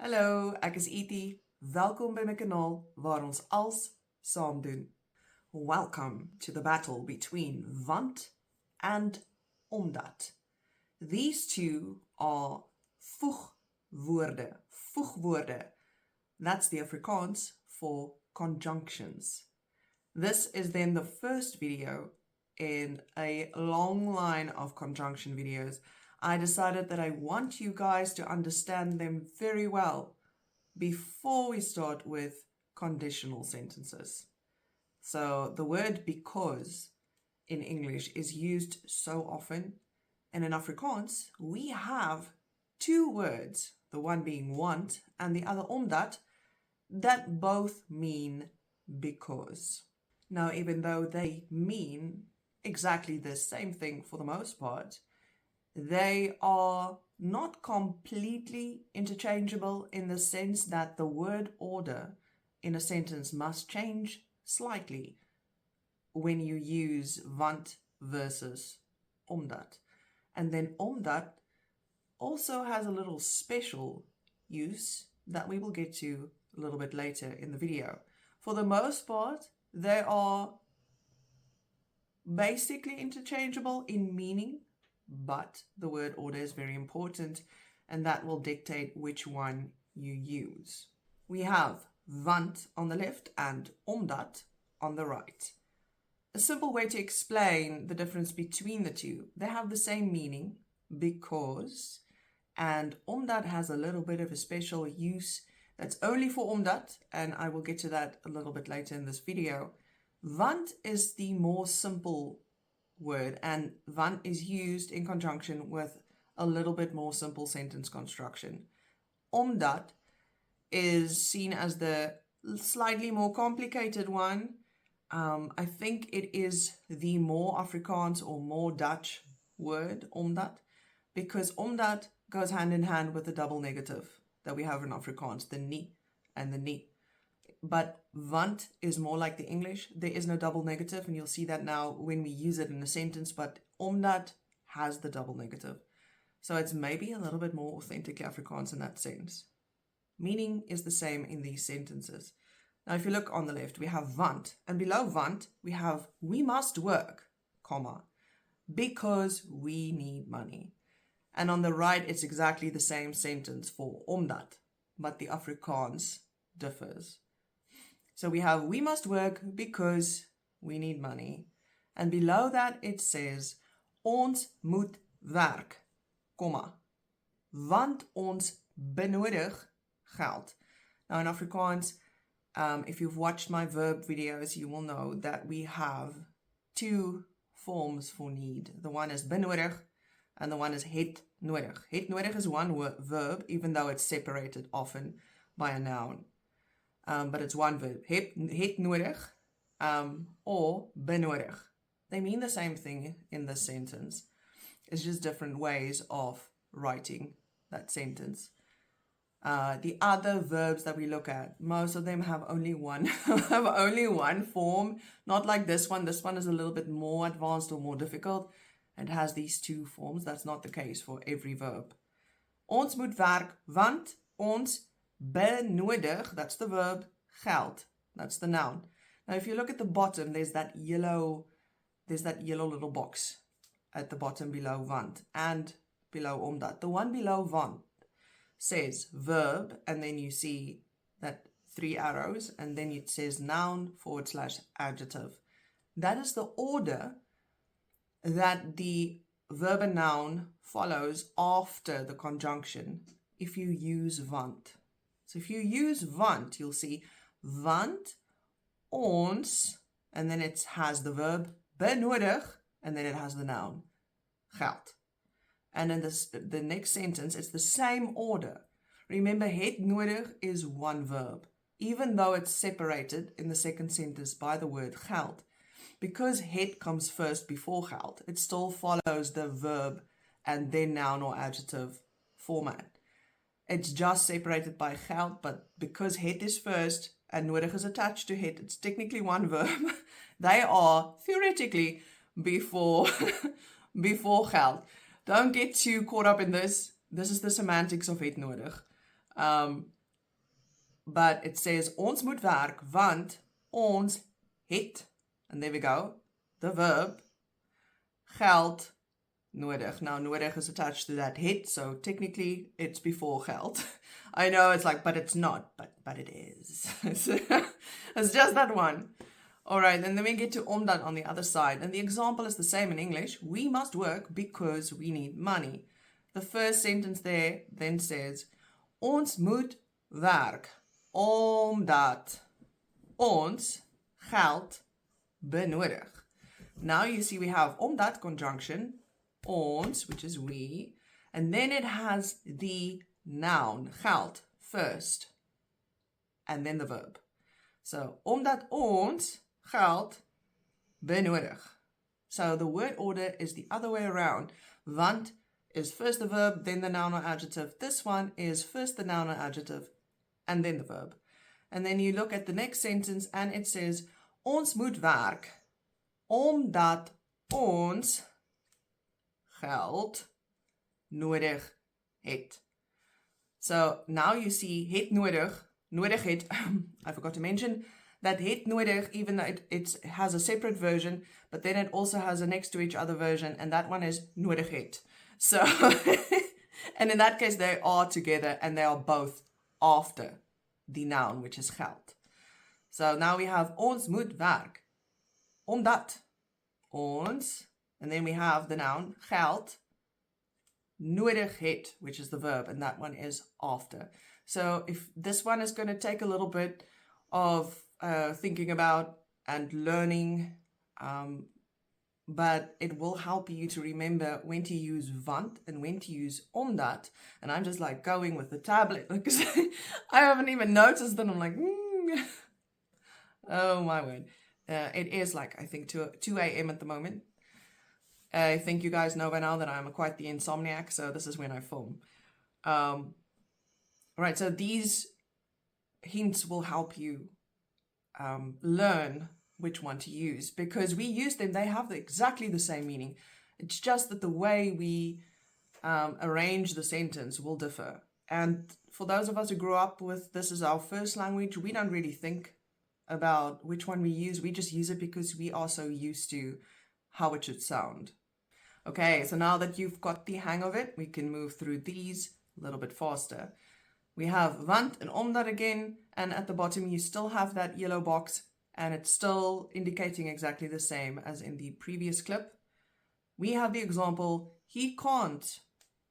Hallo, ek is Etie. Welkom by my kanaal waar ons als saam doen. Welcome to the battle between want and omdat. These two are voegwoorde. Voegwoorde. That's the Afrikaans for conjunctions. This is then the first video in a long line of conjunction videos. I decided that I want you guys to understand them very well before we start with conditional sentences. So the word because in English is used so often, and in Afrikaans we have two words, the one being want and the other omdat, that both mean because. Now, even though they mean exactly the same thing for the most part, they are not completely interchangeable in the sense that the word order in a sentence must change slightly when you use want versus omdat. And then omdat also has a little special use that we will get to a little bit later in the video. For the most part, they are basically interchangeable in meaning, but the word order is very important, and that will dictate which one you use. We have want on the left and omdat on the right. A simple way to explain the difference between the two: they have the same meaning, because, and omdat has a little bit of a special use that's only for omdat, and I will get to that a little bit later in this video. Want is the more simple word, and want is used in conjunction with a little bit more simple sentence construction. Omdat is seen as the slightly more complicated one. I think it is the more Afrikaans or more Dutch word, omdat, because omdat goes hand in hand with the double negative that we have in Afrikaans, the nie and the nie. But want is more like the English. There is no double negative, and you'll see that now when we use it in a sentence, but omdat has the double negative. So it's maybe a little bit more authentically Afrikaans in that sense. Meaning is the same in these sentences. Now, if you look on the left, we have want, and below want, we have we must work, comma, because we need money. And on the right, it's exactly the same sentence for omdat, but the Afrikaans differs. So we have we must work because we need money. And below that it says ons moet werk, comma, want ons benodig geld. Now in Afrikaans, if you've watched my verb videos, you will know that we have two forms for need. The one is benodig and the one is het nodig. Het nodig is one verb, even though it's separated often by a noun. But it's one verb. Het nodig or benodig. They mean the same thing in this sentence. It's just different ways of writing that sentence. The other verbs that we look at, most of them have only one form. Not like this one. This one is a little bit more advanced or more difficult. It has these two forms. That's not the case for every verb. Ons moet werk, want ons benodig, that's the verb, geld, that's the noun. Now if you look at the bottom, there's that yellow little box at the bottom below want and below omdat. The one below want says verb, and then you see that 3 arrows, and then it says noun / adjective. That is the order that the verb and noun follows after the conjunction if you use want. So if you use want, you'll see want ons, and then it has the verb benodig, and then it has the noun geld. And in the next sentence, it's the same order. Remember, het nodig is one verb, even though it's separated in the second sentence by the word geld. Because het comes first before geld, it still follows the verb and then noun or adjective format. It's just separated by geld, but because het is first and nodig is attached to het, it's technically one verb. They are theoretically before geld. Don't get too caught up in this. This is the semantics of het nodig. But it says, ons moet werk, want ons het, and there we go, the verb, geld nodig. Now, nodig is attached to that het, so technically it's before geld. I know it's like, but it's not, but it is. It's just that one. All right, and then we get to omdat on the other side. And the example is the same in English. We must work because we need money. The first sentence there then says, ons moet werk, omdat ons geld benodig. Now you see we have omdat conjunction, ons, which is we, and then it has the noun, geld, first, and then the verb. So, omdat ons geld benodig. So the word order is the other way around. Want is first the verb, then the noun or adjective. This one is first the noun or adjective, and then the verb. And then you look at the next sentence and it says, ons moet werk, omdat ons geld nodig het. So now you see het nodig het. I forgot to mention that het nodig, even though it has a separate version, but then it also has a next to each other version, and that one is nodig het. So, and in that case, they are together and they are both after the noun, which is geld. So now we have ons moet werk, omdat ons, and then we have the noun geld nodig het, which is the verb, and that one is after. So if this one is going to take a little bit of thinking about and learning, but it will help you to remember when to use want and when to use omdat. And I'm just like going with the tablet because I haven't even noticed that. I'm like, oh my word. It is like, I think 2 a.m. at the moment. I think you guys know by now that I'm quite the insomniac, so this is when I film. Right, so these hints will help you learn which one to use, because we use them, they have exactly the same meaning. It's just that the way we arrange the sentence will differ. And for those of us who grew up with this as our first language, we don't really think about which one we use. We just use it because we are so used to how it should sound. Okay, so now that you've got the hang of it, we can move through these a little bit faster. We have want and omdat again, and at the bottom you still have that yellow box, and it's still indicating exactly the same as in the previous clip. We have the example, he can't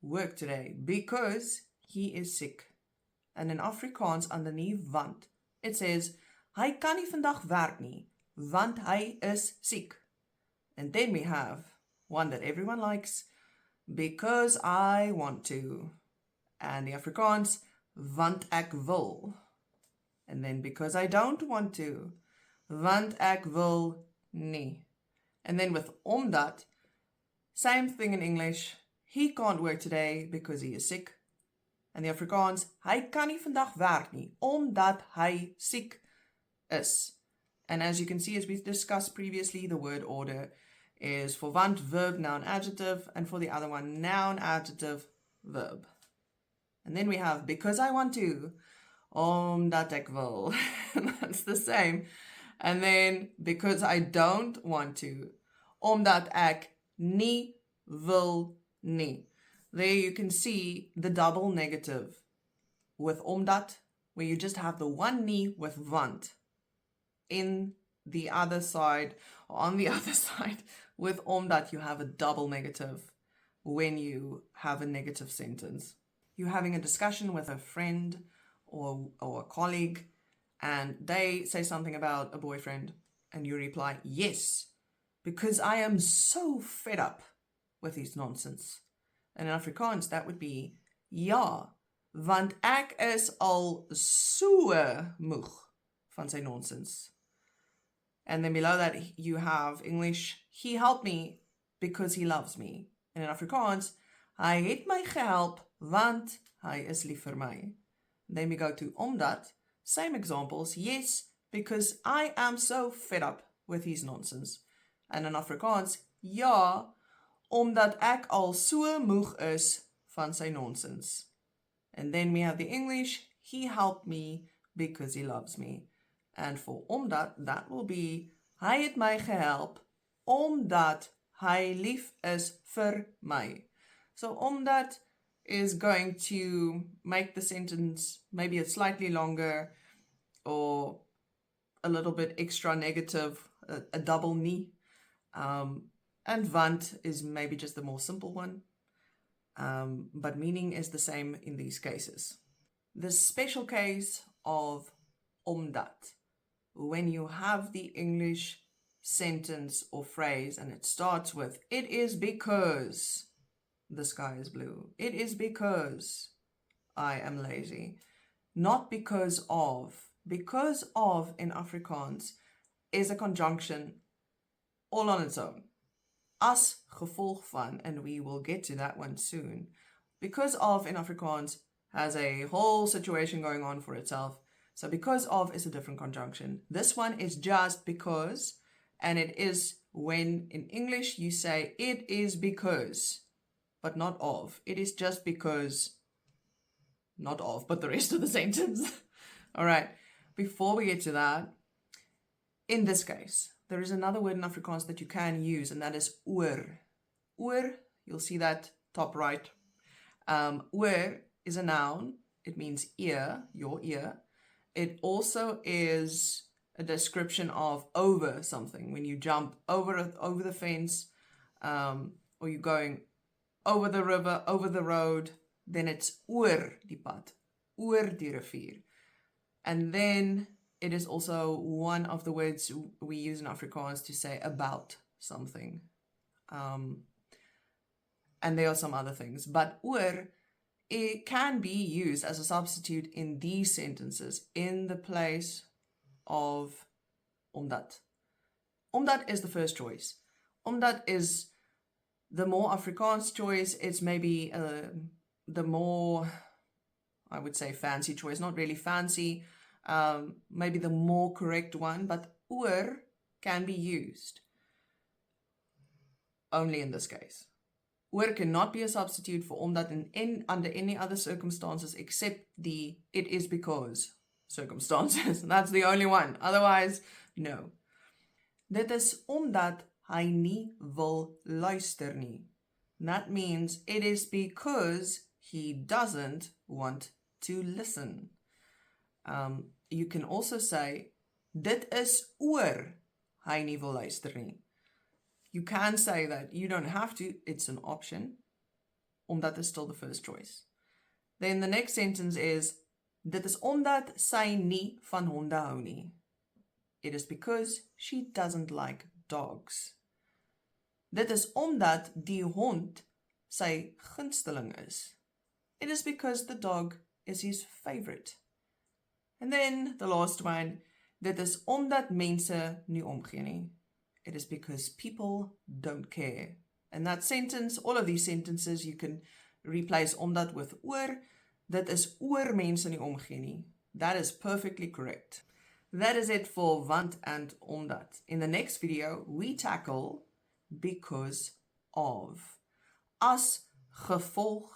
work today because he is sick. And in Afrikaans underneath want, it says, hy kan nie vandag werk nie, want hy is siek. And then we have one that everyone likes, because I want to. And the Afrikaans, want ek wil. And then because I don't want to, want ek wil nie. And then with omdat, same thing in English, he can't work today because he is sick. And the Afrikaans, hy kan nie vandag werk nie, omdat hy siek is. And as you can see, as we've discussed previously, the word order is for want, verb, noun, adjective, and for the other one, noun, adjective, verb. And then we have because I want to, omdat ek wil. That's the same. And then because I don't want to, omdat ek nie wil nie. There you can see the double negative with omdat, where you just have the one nie with want. In the other side, or on the other side, with omdat you have a double negative when you have a negative sentence. You're having a discussion with a friend or a colleague, and they say something about a boyfriend, and you reply, yes, because I am so fed up with his nonsense. And in Afrikaans, that would be, ja, want ek is al so moeg van sy nonsens. And then below that, you have English, he helped me because he loves me. And in Afrikaans, hy het my gehelp, want hy is lief vir my. Then we go to omdat, same examples, yes, because I am so fed up with his nonsense. And in Afrikaans, ja, omdat ek al so moeg is van sy nonsens. And then we have the English, he helped me because he loves me. And for omdat, that will be, hy het my gehelp omdat hy lief is vir my. So omdat is going to make the sentence maybe a slightly longer or a little bit extra negative, a double nie. And want is maybe just the more simple one. But meaning is the same in these cases. The special case of omdat, when you have the English sentence or phrase and it starts with, it is because the sky is blue. It is because I am lazy. Not because of. Because of in Afrikaans is a conjunction all on its own. As gevolg van, and we will get to that one soon. Because of in Afrikaans has a whole situation going on for itself. So because of is a different conjunction. This one is just because, and it is when in English you say it is because, but not of. It is just because, not of, but the rest of the sentence. All right, before we get to that, in this case, there is another word in Afrikaans that you can use, and that is oor. Oor, you'll see that top right. Oor is a noun. It means ear, your ear. It also is a description of over something. When you jump over the fence, or you're going over the river, over the road, then it's oor die pad, oor die rivier. And then it is also one of the words we use in Afrikaans to say about something. And there are some other things. But oor, it can be used as a substitute in these sentences in the place of omdat. Omdat is the first choice. Omdat is the more Afrikaans choice. It's maybe the more, I would say, fancy choice. Not really fancy. Maybe the more correct one, but oor can be used only in this case. Oor cannot be a substitute for omdat under any other circumstances except the it is because circumstances. That's the only one. Otherwise, no. Dit is omdat hy nie wil luister nie. That means it is because he doesn't want to listen. You can also say, dit is oor hy nie wil luister nie. You can say that. You don't have to. It's an option. Omdat is still the first choice. Then the next sentence is, dit is omdat sy nie van honde hou nie. It is because she doesn't like dogs. Dit is omdat die hond sy gunsteling is. It is because the dog is his favorite. And then the last one, dit is omdat mense nie omgee nie. It is because people don't care. And that sentence, all of these sentences, you can replace omdat with oor. Dit is oor mense nie omgee nie. That is perfectly correct. That is it for want and omdat. In the next video, we tackle because of. As gevolg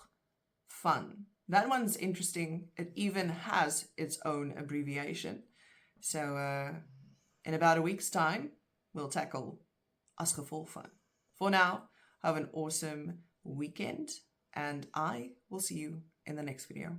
van. That one's interesting. It even has its own abbreviation. So in about a week's time, we'll tackle as gevolg van. For now, have an awesome weekend, and I will see you in the next video.